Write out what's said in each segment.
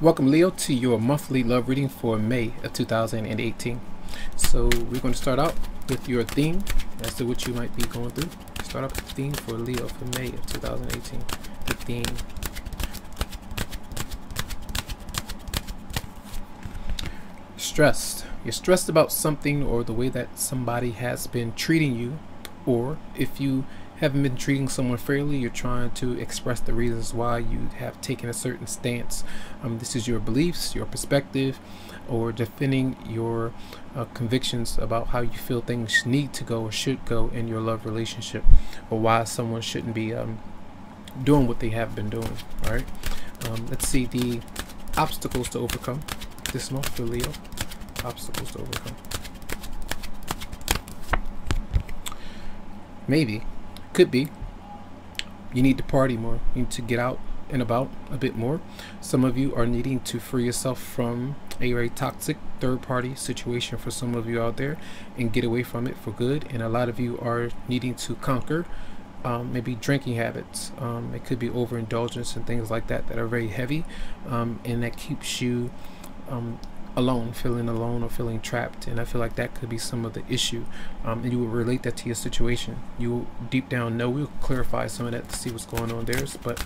Welcome, Leo, to your monthly love reading for May of 2018. So we're going to start out with your theme as to what you might be going through. Start out with the theme for Leo for May of 2018. The theme: stressed. You're stressed about something or the way that somebody has been treating you, or if you haven't been treating someone fairly, you're trying to express the reasons why you have taken a certain stance. This is your beliefs, your perspective, or defending your convictions about how you feel things need to go or should go in your love relationship, or why someone shouldn't be doing what they have been doing. All right. Let's see the obstacles to overcome this month for Leo. Obstacles to overcome. Maybe. Could be you need to party more. You need to get out and about a bit more. Some of you are needing to free yourself from a very toxic third-party situation for some of you out there and get away from it for good. And a lot of you are needing to conquer maybe drinking habits. It could be overindulgence and things like that are very heavy, and that keeps you alone, feeling alone or feeling trapped. And I feel like that could be some of the issue, and you will relate that to your situation. You will deep down know. We'll clarify some of that to see what's going on there, but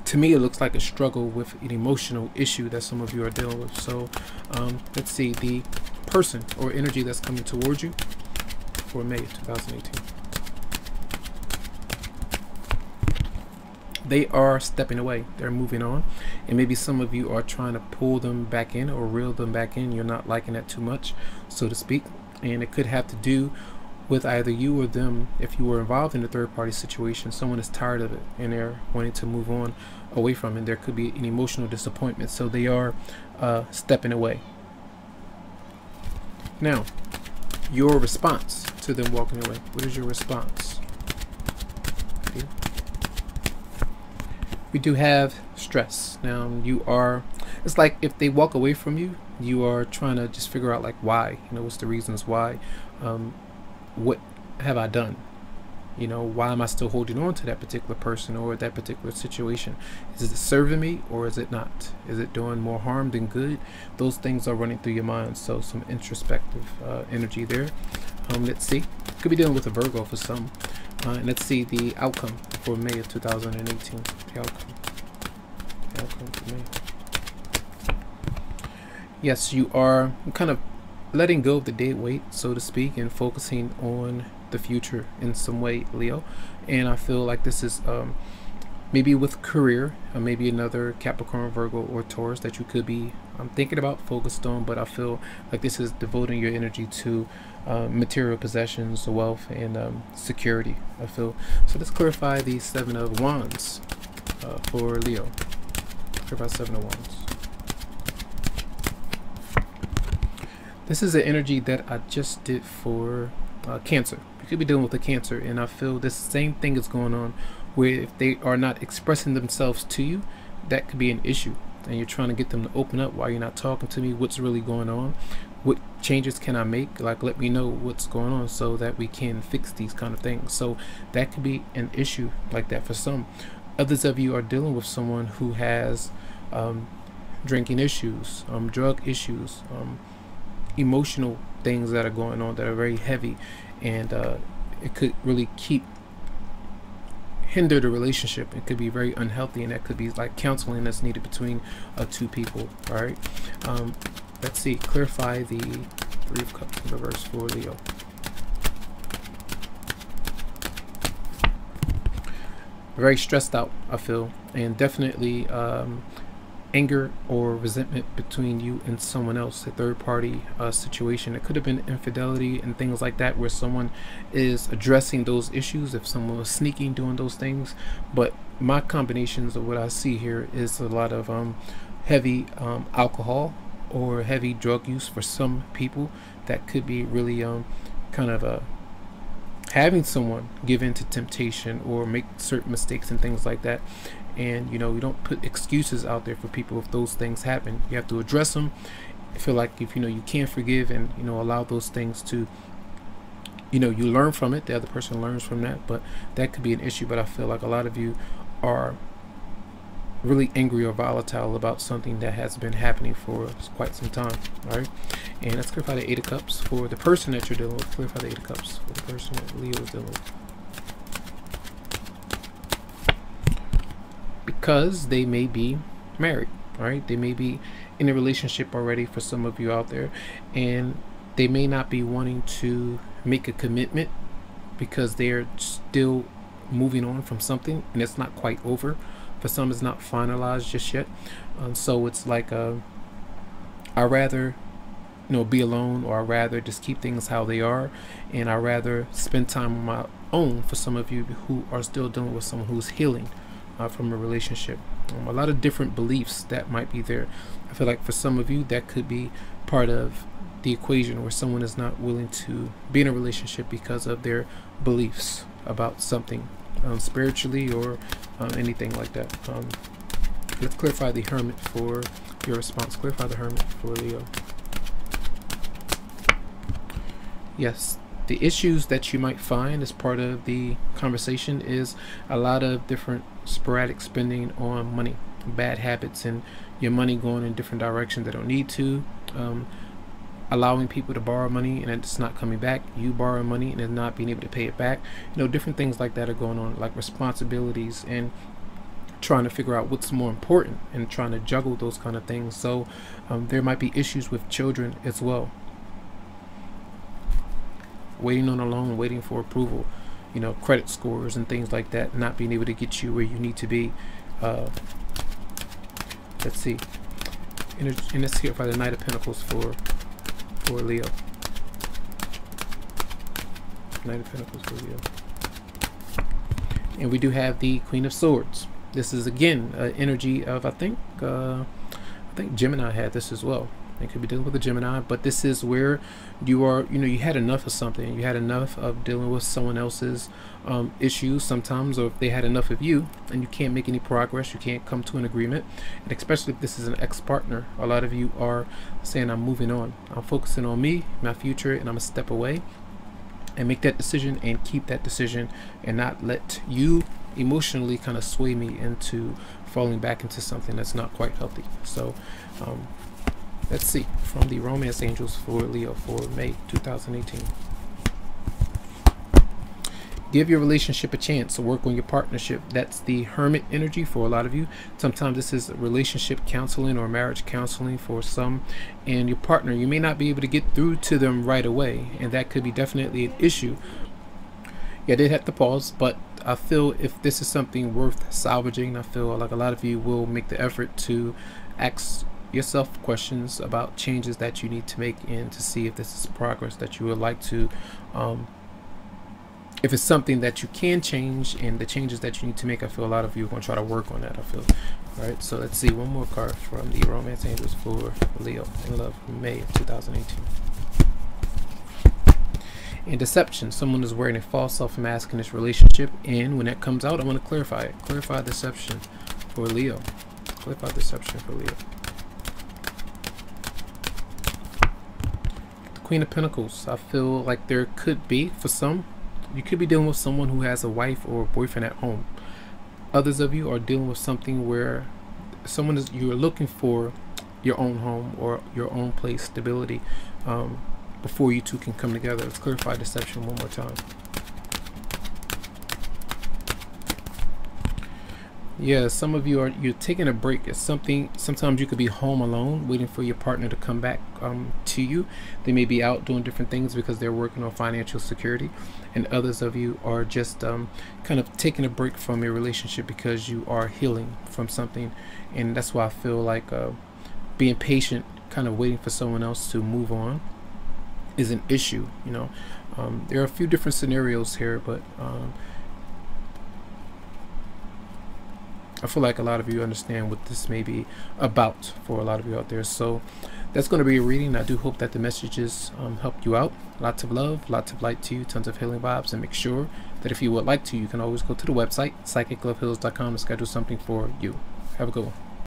to me it looks like a struggle with an emotional issue that some of you are dealing with. So let's see the person or energy that's coming towards you for May 2018. They are stepping away. They're moving on. And maybe some of you are trying to pull them back in or reel them back in. You're not liking that too much, so to speak. And it could have to do with either you or them. If you were involved in a third-party situation, someone is tired of it and they're wanting to move on away from it. There could be an emotional disappointment. So they are stepping away. Now, your response to them walking away. What is your response? Okay. We do have stress. Now you are, it's like if they walk away from you, you are trying to just figure out like why, what's the reasons why, what have I done, why am I still holding on to that particular person or that particular situation? Is it serving me or is it not? Is it doing more harm than good? Those things are running through your mind. So some introspective energy there. Let's see, could be dealing with a Virgo for some. And let's see the outcome for May of 2018. The outcome for May. Yes, you are kind of letting go of the dead weight, so to speak, and focusing on the future in some way, Leo. And I feel like this is maybe with career, or maybe another Capricorn, Virgo, or Taurus that you could be thinking about, focused on. But I feel like this is devoting your energy to material possessions, wealth, and security, I feel. So let's clarify the Seven of Wands for Leo. Clarify Seven of Wands. This is the energy that I just did for Cancer. You could be dealing with a Cancer, and I feel this same thing is going on where if they are not expressing themselves to you, that could be an issue. And you're trying to get them to open up. Why you're not talking to me? What's really going on? What changes can I make? Like, let me know what's going on so that we can fix these kind of things. So that could be an issue like that for some. Others of you are dealing with someone who has drinking issues, drug issues, emotional things that are going on that are very heavy, and it could really hinder the relationship. It could be very unhealthy, and that could be like counseling that's needed between two people. All right. Let's see, clarify the Three of Cups in reverse for Leo. Very stressed out, I feel, and definitely anger or resentment between you and someone else, a third-party situation. It could have been infidelity and things like that, where someone is addressing those issues, if someone was sneaking, doing those things. But my combinations of what I see here is a lot of heavy alcohol or heavy drug use for some people. That could be really kind of having someone give in to temptation or make certain mistakes and things like that. And you don't put excuses out there for people if those things happen. You have to address them. I feel like if you can't forgive and allow those things to you learn from it, the other person learns from that, but that could be an issue. But I feel like a lot of you are really angry or volatile about something that has been happening for quite some time. All right, and let's clarify the Eight of Cups for the person that you're dealing with. Clarify the Eight of Cups for the person that Leo is dealing with. Because they may be married, all right? They may be in a relationship already for some of you out there, and they may not be wanting to make a commitment because they're still moving on from something and it's not quite over. For some, it's not finalized just yet. So it's like I'd rather be alone, or I'd rather just keep things how they are, and I'd rather spend time on my own. For some of you who are still dealing with someone who's healing from a relationship, a lot of different beliefs that might be there. I feel like for some of you that could be part of the equation where someone is not willing to be in a relationship because of their beliefs about something spiritually or anything like that. Let's clarify the Hermit for your response. Clarify the Hermit for Leo. Yes, the issues that you might find as part of the conversation is a lot of different sporadic spending on money, bad habits, and your money going in different directions that don't need to, allowing people to borrow money and it's not coming back, you borrow money and then not being able to pay it back. Different things like that are going on, like responsibilities, and trying to figure out what's more important and trying to juggle those kind of things. So there might be issues with children as well, waiting on a loan, waiting for approval, credit scores and things like that, not being able to get you where you need to be. Let's see, and let's hear by the Knight of Pentacles for Leo. Knight of Pentacles for Leo. And we do have the Queen of Swords. This is again energy of I think Gemini had this as well. They could be dealing with a Gemini, but this is where you are, you had enough of something. You had enough of dealing with someone else's issues sometimes, or if they had enough of you and you can't make any progress, you can't come to an agreement. And especially if this is an ex-partner, a lot of you are saying, I'm moving on. I'm focusing on me, my future, and I'm gonna step away and make that decision and keep that decision and not let you emotionally kind of sway me into falling back into something that's not quite healthy. So let's see from the Romance Angels for Leo for May 2018. Give your relationship a chance to work on your partnership. That's the Hermit energy for a lot of you. Sometimes this is relationship counseling or marriage counseling for some, and your partner, you may not be able to get through to them right away, and that could be definitely an issue. Yeah, I did have to pause, but I feel if this is something worth salvaging, I feel like a lot of you will make the effort to ask yourself questions about changes that you need to make and to see if this is progress that you would like to if it's something that you can change, and the changes that you need to make, I feel a lot of you are going to try to work on that, I feel. All right, so let's see one more card from the Romance Angels for Leo in love, May of 2018. In deception, someone is wearing a false self-mask in this relationship, and when that comes out, I want to clarify it. Clarify deception for Leo. Clarify deception for Leo. The Queen of Pentacles, I feel like there could be, for some, you could be dealing with someone who has a wife or a boyfriend at home. Others of you are dealing with something where you're looking for your own home or your own place, stability, before you two can come together. Let's clarify deception one more time. Yeah, some of you you're taking a break. It's something. Sometimes you could be home alone, waiting for your partner to come back to you. They may be out doing different things because they're working on financial security, and others of you are just kind of taking a break from your relationship because you are healing from something, and that's why I feel like being patient, kind of waiting for someone else to move on, is an issue. There are a few different scenarios here, but I feel like a lot of you understand what this may be about for a lot of you out there. So that's going to be a reading. I do hope that the messages helped you out. Lots of love, lots of light to you, tons of healing vibes, and make sure that if you would like to, you can always go to the website, psychicloveheals.com, to schedule something for you. Have a good one.